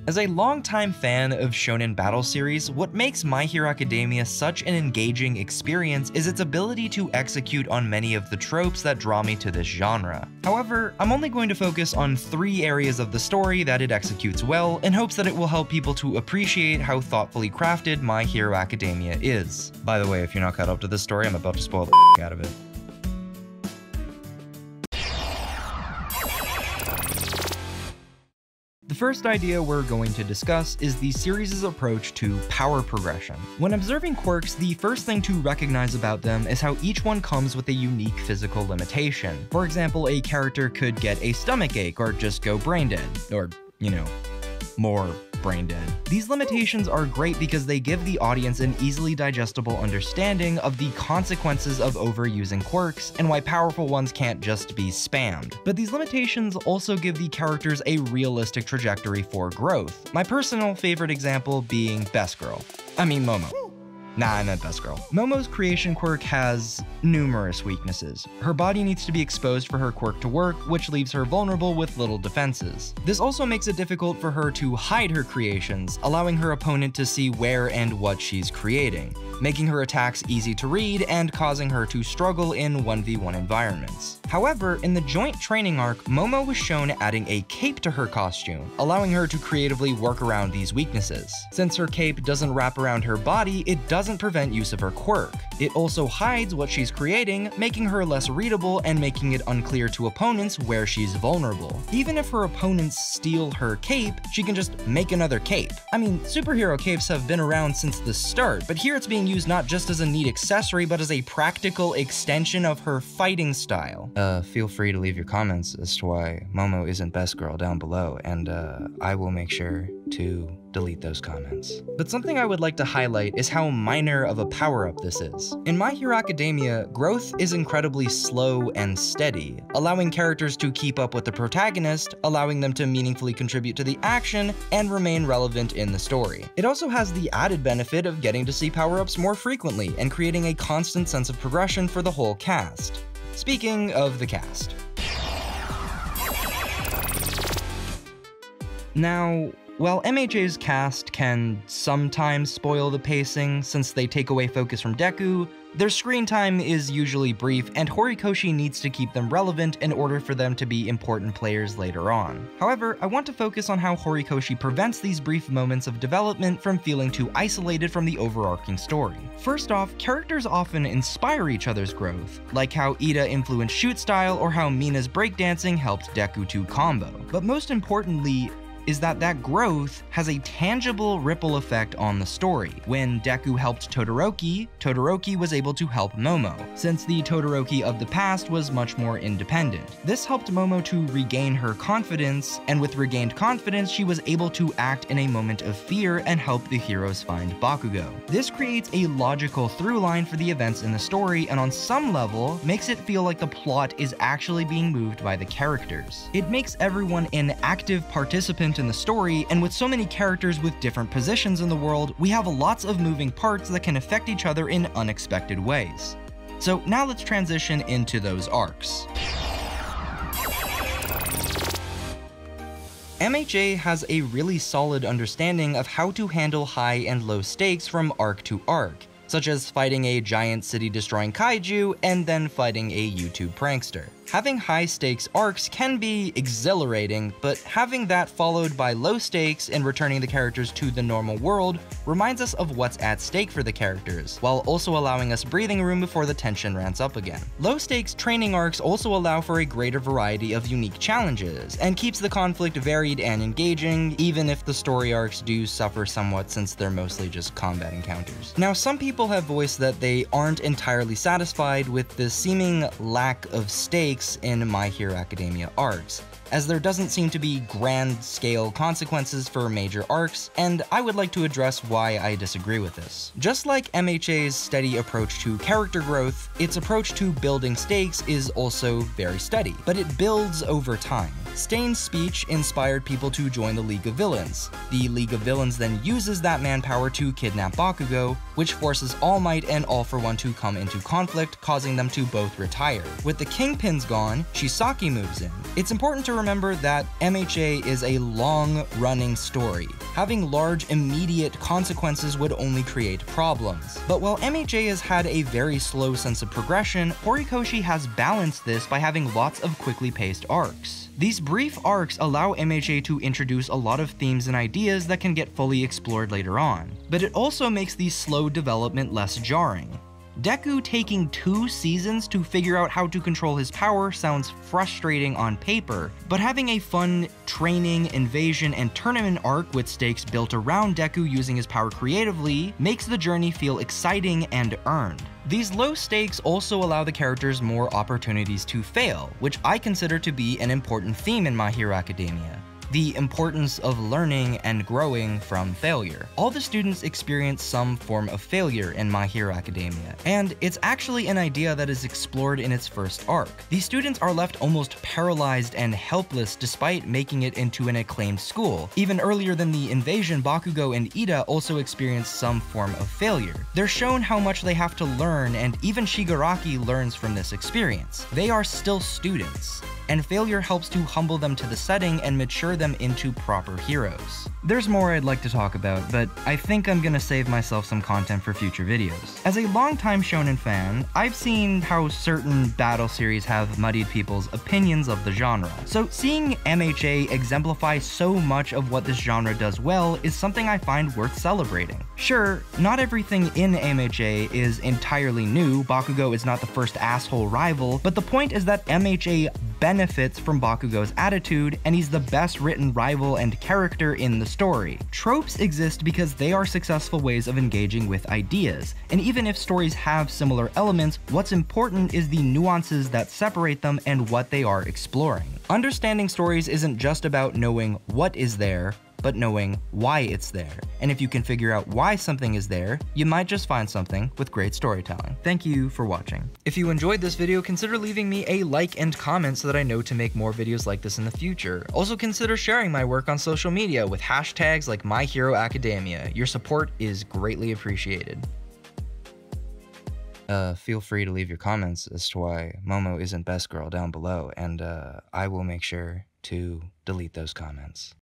As a longtime fan of shonen battle series, what makes My Hero Academia such an engaging experience is its ability to execute on many of the tropes that draw me to this genre. However, I'm only going to focus on 3 areas of the story that it executes well, in hopes that it will help people to appreciate how thoughtfully crafted My Hero Academia is. By the way, if you're not caught up to this story, I'm about to spoil the out of it. The first idea we're going to discuss is the series' approach to power progression. When observing quirks, the first thing to recognize about them is how each one comes with a unique physical limitation. For example, a character could get a stomach ache or just go brain dead, or, you know, more brain dead. These limitations are great because they give the audience an easily digestible understanding of the consequences of overusing quirks and why powerful ones can't just be spammed. But these limitations also give the characters a realistic trajectory for growth. My personal favorite example being Momo. Nah, I meant Best Girl. Momo's creation quirk has numerous weaknesses. Her body needs to be exposed for her quirk to work, which leaves her vulnerable with little defenses. This also makes it difficult for her to hide her creations, allowing her opponent to see where and what she's creating, making her attacks easy to read and causing her to struggle in 1v1 environments. However, in the joint training arc, Momo was shown adding a cape to her costume, allowing her to creatively work around these weaknesses. Since her cape doesn't wrap around her body, it doesn't prevent use of her quirk. It also hides what she's creating, making her less readable and making it unclear to opponents where she's vulnerable. Even if her opponents steal her cape, she can just make another cape. I mean, superhero capes have been around since the start, but here it's being used not just as a neat accessory, but as a practical extension of her fighting style. Feel free to leave your comments as to why Momo isn't Best Girl down below, and I will make sure to delete those comments. But something I would like to highlight is how minor of a power-up this is. In My Hero Academia, growth is incredibly slow and steady, allowing characters to keep up with the protagonist, allowing them to meaningfully contribute to the action, and remain relevant in the story. It also has the added benefit of getting to see power-ups more frequently and creating a constant sense of progression for the whole cast. Speaking of the cast. Now, while MHA's cast can sometimes spoil the pacing since they take away focus from Deku, their screen time is usually brief, and Horikoshi needs to keep them relevant in order for them to be important players later on. However, I want to focus on how Horikoshi prevents these brief moments of development from feeling too isolated from the overarching story. First off, characters often inspire each other's growth, like how Ida influenced shoot style or how Mina's breakdancing helped Deku to combo. But most importantly, is that growth has a tangible ripple effect on the story. When Deku helped Todoroki, Todoroki was able to help Momo, since the Todoroki of the past was much more independent. This helped Momo to regain her confidence, and with regained confidence, she was able to act in a moment of fear and help the heroes find Bakugo. This creates a logical through line for the events in the story, and on some level, makes it feel like the plot is actually being moved by the characters. It makes everyone an active participant in the story, and with so many characters with different positions in the world, we have lots of moving parts that can affect each other in unexpected ways. So now let's transition into those arcs. MHA has a really solid understanding of how to handle high and low stakes from arc to arc, such as fighting a giant city-destroying kaiju and then fighting a YouTube prankster. Having high-stakes arcs can be exhilarating, but having that followed by low stakes and returning the characters to the normal world reminds us of what's at stake for the characters, while also allowing us breathing room before the tension ramps up again. Low-stakes training arcs also allow for a greater variety of unique challenges, and keeps the conflict varied and engaging, even if the story arcs do suffer somewhat since they're mostly just combat encounters. Now, some people have voiced that they aren't entirely satisfied with the seeming lack of stakes in My Hero Academia arcs, as there doesn't seem to be grand-scale consequences for major arcs, and I would like to address why I disagree with this. Just like MHA's steady approach to character growth, its approach to building stakes is also very steady, but it builds over time. Stain's speech inspired people to join the League of Villains. The League of Villains then uses that manpower to kidnap Bakugo, which forces All Might and All For One to come into conflict, causing them to both retire. With the Kingpins gone, Shisaki moves in. It's important to remember that MHA is a long-running story. Having large, immediate consequences would only create problems. But while MHA has had a very slow sense of progression, Horikoshi has balanced this by having lots of quickly paced arcs. These brief arcs allow MHA to introduce a lot of themes and ideas that can get fully explored later on, but it also makes the slow development less jarring. Deku taking 2 seasons to figure out how to control his power sounds frustrating on paper, but having a fun training, invasion, and tournament arc with stakes built around Deku using his power creatively makes the journey feel exciting and earned. These low stakes also allow the characters more opportunities to fail, which I consider to be an important theme in My Hero Academia. The importance of learning and growing from failure. All the students experience some form of failure in My Hero Academia, and it's actually an idea that is explored in its first arc. These students are left almost paralyzed and helpless despite making it into an acclaimed school. Even earlier than the invasion, Bakugo and Ida also experience some form of failure. They're shown how much they have to learn, and even Shigaraki learns from this experience. They are still students, and failure helps to humble them to the setting and mature them into proper heroes. There's more I'd like to talk about, but I think I'm gonna save myself some content for future videos. As a longtime shonen fan, I've seen how certain battle series have muddied people's opinions of the genre. So seeing MHA exemplify so much of what this genre does well is something I find worth celebrating. Sure, not everything in MHA is entirely new, Bakugo is not the first asshole rival, but the point is that MHA benefits from Bakugo's attitude, and he's the best written rival and character in the story. Tropes exist because they are successful ways of engaging with ideas, and even if stories have similar elements, what's important is the nuances that separate them and what they are exploring. Understanding stories isn't just about knowing what is there, but knowing why it's there. And if you can figure out why something is there, you might just find something with great storytelling. Thank you for watching. If you enjoyed this video, consider leaving me a like and comment so that I know to make more videos like this in the future. Also consider sharing my work on social media with hashtags like My Hero Academia. Your support is greatly appreciated. Feel free to leave your comments as to why Momo isn't best girl down below, and I will make sure to delete those comments.